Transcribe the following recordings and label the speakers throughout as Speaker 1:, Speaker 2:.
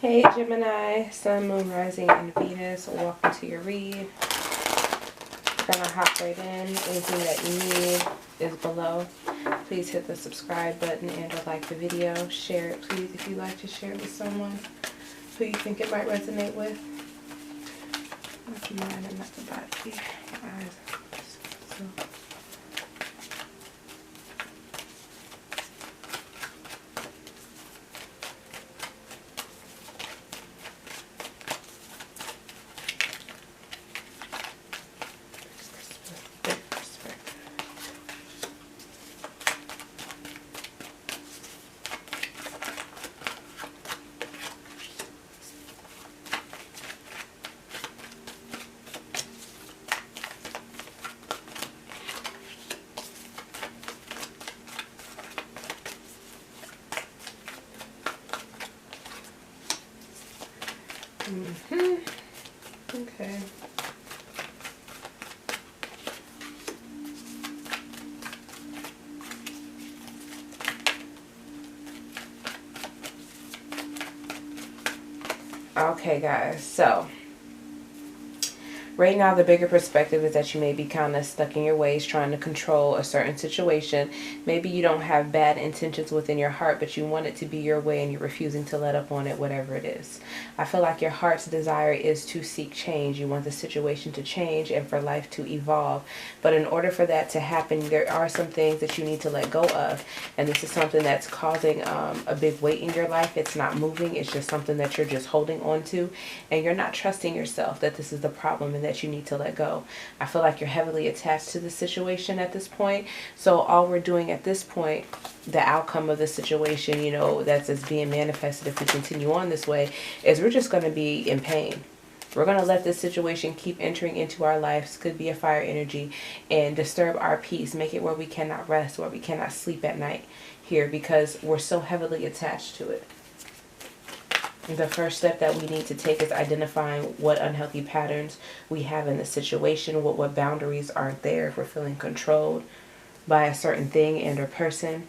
Speaker 1: Hey Gemini, Sun, Moon, Rising, and Venus. Welcome to your read. We're gonna hop right in. Anything that you need is below. Please hit the subscribe button and or like the video. Share it, please, if you'd like to share it with someone who you think it might resonate with. Not the mind and not the body. My eyes are so. Okay. Okay, guys, so right now the bigger perspective is that you may be kind of stuck in your ways trying to control a certain situation. Maybe you don't have bad intentions within your heart, but you want it to be your way and you're refusing to let up on it, whatever it is. I feel like your heart's desire is to seek change. You want the situation to change and for life to evolve. But in order for that to happen, there are some things that you need to let go of. And this is something that's causing a big weight in your life. It's not moving. It's just something that you're just holding on to. And you're not trusting yourself that this is the problem and that you need to let go. I feel like you're heavily attached to the situation at this point. So all we're doing at this point, the outcome of the situation, you know, that's being manifested if we continue on this way, is we're just going to be in pain. We're going to let this situation keep entering into our lives, could be a fire energy, and disturb our peace, make it where we cannot rest, where we cannot sleep at night here because we're so heavily attached to it. The first step that we need to take is identifying what unhealthy patterns we have in the situation, what boundaries aren't there if we're feeling controlled by a certain thing and or person.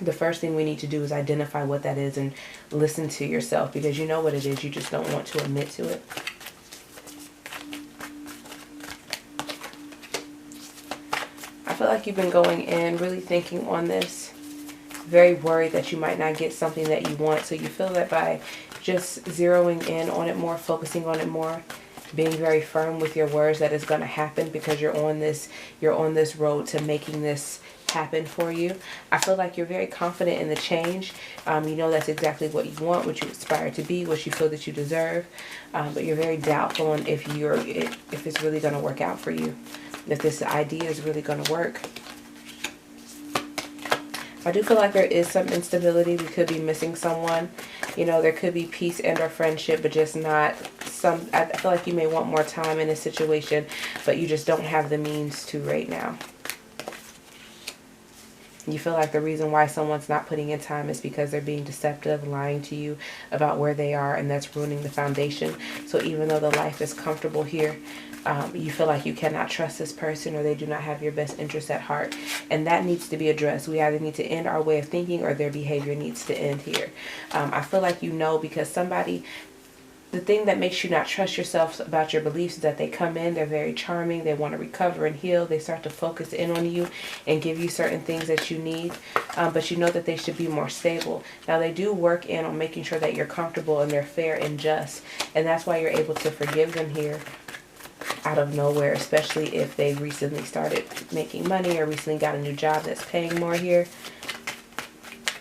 Speaker 1: The first thing we need to do is identify what that is and listen to yourself, because you know what it is, you just don't want to admit to it. I feel like you've been going in, really thinking on this, very worried that you might not get something that you want. So you feel that by just zeroing in on it more, focusing on it more, being very firm with your words, that is going to happen because you're on this road to making this happen for you. I feel like you're very confident in the change. You know that's exactly what you want, what you aspire to be, what you feel that you deserve. But you're very doubtful on if it's really going to work out for you, if this idea is really going to work. I do feel like there is some instability. We could be missing someone. You know, there could be peace and or friendship, but just not some. I feel like you may want more time in a situation, but you just don't have the means to right now. You feel like the reason why someone's not putting in time is because they're being deceptive, lying to you about where they are, and that's ruining the foundation. So even though the life is comfortable here, you feel like you cannot trust this person, or they do not have your best interests at heart. And that needs to be addressed. We either need to end our way of thinking or their behavior needs to end here. I feel like you know, because somebody... The thing that makes you not trust yourself about your beliefs is that they come in, they're very charming, they want to recover and heal, they start to focus in on you and give you certain things that you need, but you know that they should be more stable. Now they do work in on making sure that you're comfortable and they're fair and just, and that's why you're able to forgive them here out of nowhere, especially if they recently started making money or recently got a new job that's paying more here.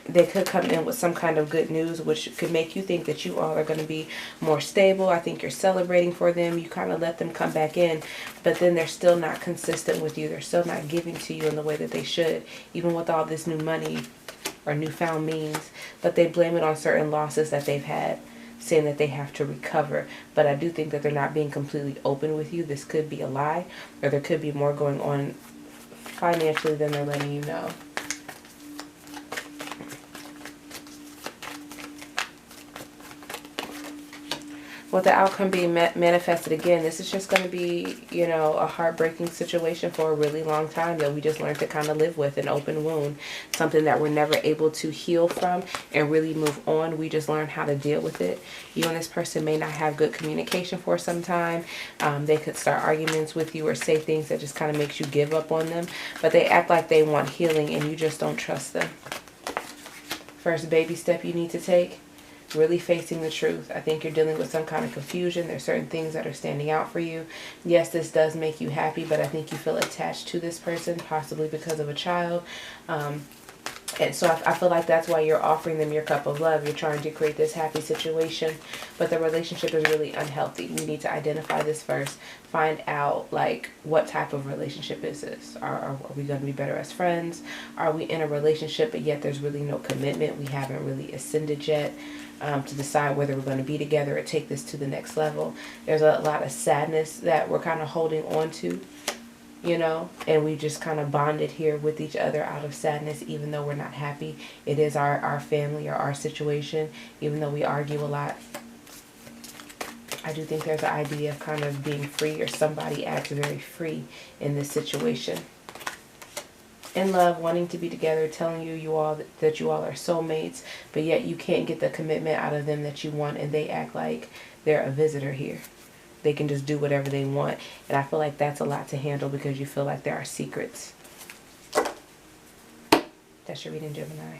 Speaker 1: They could come in with some kind of good news, which could make you think that you all are going to be more stable. I think you're celebrating for them. You kind of let them come back in, but then they're still not consistent with you. They're still not giving to you in the way that they should, even with all this new money or newfound means. But they blame it on certain losses that they've had, saying that they have to recover. But I do think that they're not being completely open with you. This could be a lie, or there could be more going on financially than they're letting you know. With the outcome being manifested again, this is just going to be, you know, a heartbreaking situation for a really long time that we just learned to kind of live with, an open wound, something that we're never able to heal from and really move on. We just learn how to deal with it. You and this person may not have good communication for some time. They could start arguments with you or say things that just kind of makes you give up on them, but they act like they want healing and you just don't trust them. First baby step you need to take, really facing the truth. I think you're dealing with some kind of confusion. There's certain things that are standing out for you. Yes, this does make you happy, but I think you feel attached to this person, possibly because of a child. And so I feel like that's why you're offering them your cup of love. You're trying to create this happy situation, but the relationship is really unhealthy. You need to identify this first. Find out, like, what type of relationship is this? Are we going to be better as friends? Are we in a relationship, but yet there's really no commitment? We haven't really ascended yet to decide whether we're going to be together or take this to the next level. There's a lot of sadness that we're kind of holding on to, you know, and we just kind of bonded here with each other out of sadness, even though we're not happy. It is our family or our situation, even though we argue a lot. I do think there's an idea of kind of being free, or somebody acts very free in this situation. In love, wanting to be together, telling you all that you all are soulmates, but yet you can't get the commitment out of them that you want, and they act like they're a visitor here. They can just do whatever they want, and I feel like that's a lot to handle because you feel like there are secrets. That's your reading, Gemini.